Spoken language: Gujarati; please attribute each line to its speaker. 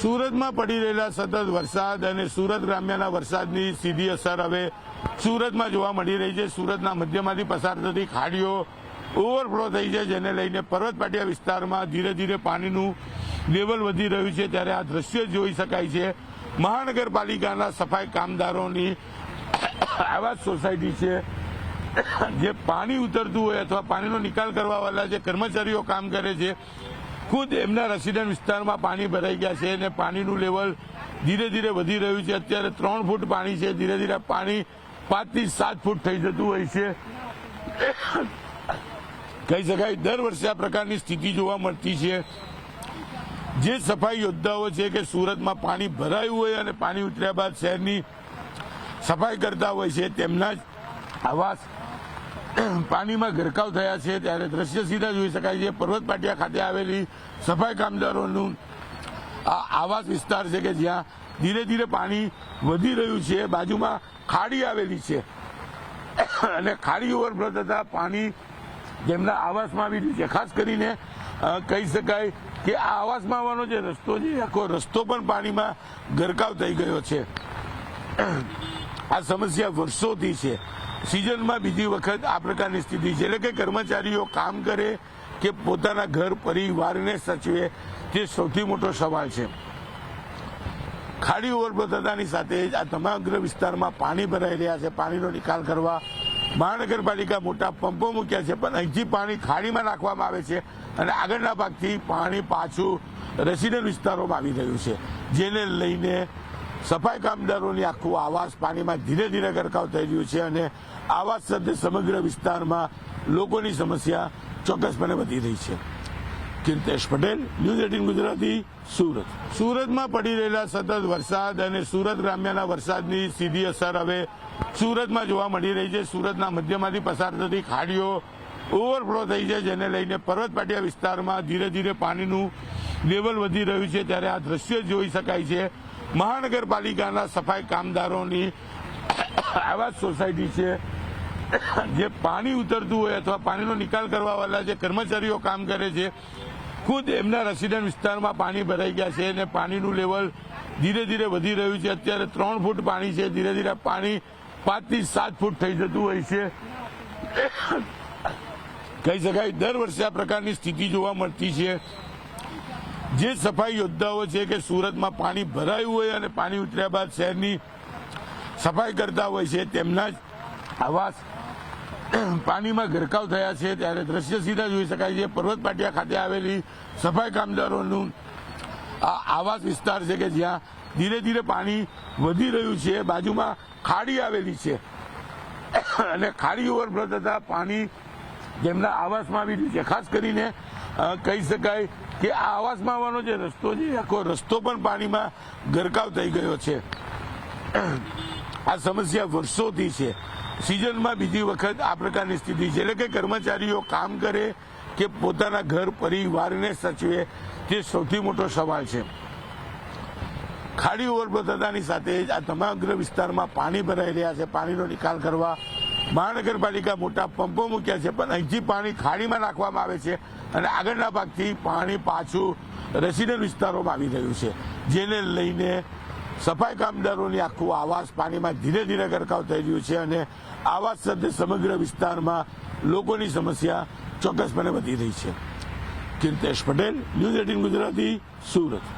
Speaker 1: સુરતમાં પડી રહેલા સતત વરસાદ અને સુરત ગ્રામ્યના વરસાદની સીધી અસર હવે સુરતમાં જોવા મળી રહી છે। સુરતના મધ્યમાંથી પસાર થતી ખાડીઓ ઓવરફ્લો થઈ છે, જેને લઈને પર્વત પાટિયા વિસ્તારમાં ધીરે ધીરે પાણીનું લેવલ વધી રહ્યું છે। ત્યારે આ દ્રશ્ય જોઈ શકાય છે મહાનગરપાલિકાના સફાઈ કામદારોની આવાસ સોસાયટી છે, જે પાણી ઉતરતું હોય અથવા પાણીનો નિકાલ કરવાવાળા જે કર્મચારીઓ કામ કરે છે, ખુદ એમના રેસિડેન્ટ વિસ્તારમાં પાણી ભરાઈ ગયા છે અને પાણીનું લેવલ ધીરે ધીરે વધી રહ્યું છે। અત્યારે 3 ફૂટ પાણી છે, ધીરે ધીરે પાણી 5 થી 7 ફૂટ થઈ જતું હોય છે। કહી શકાય દર વર્ષે આ પ્રકારની સ્થિતિ જોવા મળતી છે। જે સફાઈ યોદ્ધાઓ છે કે સુરતમાં પાણી ભરાયું હોય અને પાણી ઉતર્યા બાદ શહેરની સફાઈ કરતા હોય છે, તેમના જ આવાસ પાણીમાં ગરકાવ થયા છે। ત્યારે દ્રશ્ય સીધા જોઈ શકાય છે પર્વત પાટિયા ખાતે આવેલી સફાઈ કામદારોનું આ આવાસ વિસ્તાર છે કે જ્યાં ધીરે ધીરે પાણી વધી રહ્યું છે। બાજુમાં ખાડી આવેલી છે અને ખાડી ઓવરફ્લો થતા પાણી જેમના આવાસમાં આવી રહ્યું છે। ખાસ કરીને કહી શકાય કે આ આવાસમાં આવવાનો જે રસ્તો છે, આખો રસ્તો પણ પાણીમાં ગરકાવ થઈ ગયો છે। આ સમસ્યા વર્ષોથી છે। સિઝનમાં બીજી વખત આ પ્રકારની સ્થિતિ છે, એટલે કે કર્મચારીઓ કામ કરે કે પોતાના ઘર પરિવારને સચવે, તે સૌથી મોટો સવાલ છે। ખાડી ઓવરફ્લો થતાની સાથે જ આ સમગ્ર વિસ્તારમાં પાણી ભરાઈ રહ્યા છે। પાણીનો નિકાલ કરવા મહાનગરપાલિકા મોટા પંપો મૂક્યા છે, પણ અહીંથી પાણી ખાડીમાં નાખવામાં આવે છે અને આગળના ભાગથી પાણી પાછું રેસિડેન્ટ વિસ્તારોમાં આવી રહ્યું છે, જેને લઈને સફાઈ કામદારોની આખું આવાસ પાણીમાં ધીરે ધીરે ગરકાવ થઈ રહ્યું છે અને આવાસ સાથે સમગ્ર વિસ્તારમાં લોકોની સમસ્યા ચોક્કસપણે વધી રહી છે। કીર્તેશ પટેલ, ન્યૂઝ 18 ગુજરાતી, સુરત। સુરતમાં પડી રહેલા સતત વરસાદ અને સુરત ગ્રામ્યના વરસાદની સીધી અસર હવે સુરતમાં જોવા મળી રહી છે। સુરતના મધ્યમાંથી પસાર થતી ખાડીઓ ઓવરફ્લો થઈ છે, જેને લઈને પર્વત પાટિયા વિસ્તારમાં ધીરે ધીરે પાણીનું લેવલ વધી રહ્યું છે। ત્યારે આ દ્રશ્ય જોઈ શકાય છે મહાનગરપાલિકાના સફાઈ કામદારોની આવાસ સોસાયટી છે, જે પાણી ઉતરતું હોય અથવા પાણીનો નિકાલ કરવાવાળા જે કર્મચારીઓ કામ કરે છે, ખુદ એમના રેસિડેન્ટ વિસ્તારમાં પાણી ભરાઈ ગયા છે અને પાણીનું લેવલ ધીરે ધીરે વધી રહ્યું છે। અત્યારે 3 ફૂટ પાણી છે, ધીરે ધીરે પાણી 5 થી 7 ફૂટ થઈ જતું હોય છે। કહી શકાય દર વર્ષે આ પ્રકારની સ્થિતિ જોવા મળતી છે। જે સફાઈ યોદ્ધાઓ છે કે સુરતમાં પાણી ભરાયું હોય અને પાણી ઉતર્યા બાદ શહેરની સફાઈ કરતા હોય છે, તેમના જ આવાસ પાણીમાં ગરકાવ થયા છે। ત્યારે દ્રશ્ય સીધા જોઈ શકાય છે પર્વત પાટિયા ખાતે આવેલી સફાઈ કામદારોનું આ આવાસ વિસ્તાર છે કે જ્યાં ધીરે ધીરે પાણી વધી રહ્યું છે। બાજુમાં ખાડી આવેલી છે અને ખાડી ઓવરફ્લો થતા પાણી જેમના આવાસમાં આવી રહ્યું છે। ખાસ કરીને કહી શકાય કે આ આવાસમાં આવવાનો જે રસ્તો છે, આખો રસ્તો પણ પાણીમાં ગરકાવ થઈ ગયો છે। આ સમસ્યા વર્ષોથી છે। સિઝનમાં બીજી વખત આ પ્રકારની સ્થિતિ છે, એટલે કે કર્મચારીઓ કામ કરે કે પોતાના ઘર પરિવારને સચવે, તે સૌથી મોટો સવાલ છે। ખાડી ઓવરફ્લો થતાની સાથે જ આ સમગ્ર વિસ્તારમાં પાણી ભરાઈ રહ્યા છે। પાણીનો નિકાલ કરવા મહાનગરપાલિકા મોટા પંપો મૂક્યા છે, પણ અહીંથી પાણી ખાડીમાં નાખવામાં આવે છે અને આગળના ભાગથી પાણી પાછું રેસિડેન્ટ વિસ્તારોમાં આવી રહ્યું છે, જેને લઈને સફાઈ કામદારોની આખું આવાસ પાણીમાં ધીરે ધીરે ગરકાવ થઈ રહ્યું છે અને આવાસ સાથે સમગ્ર વિસ્તારમાં લોકોની સમસ્યા ચોક્કસપણે વધી રહી છે। કીર્તેશ પટેલ, ન્યૂઝ 18 ગુજરાતી, સુરત।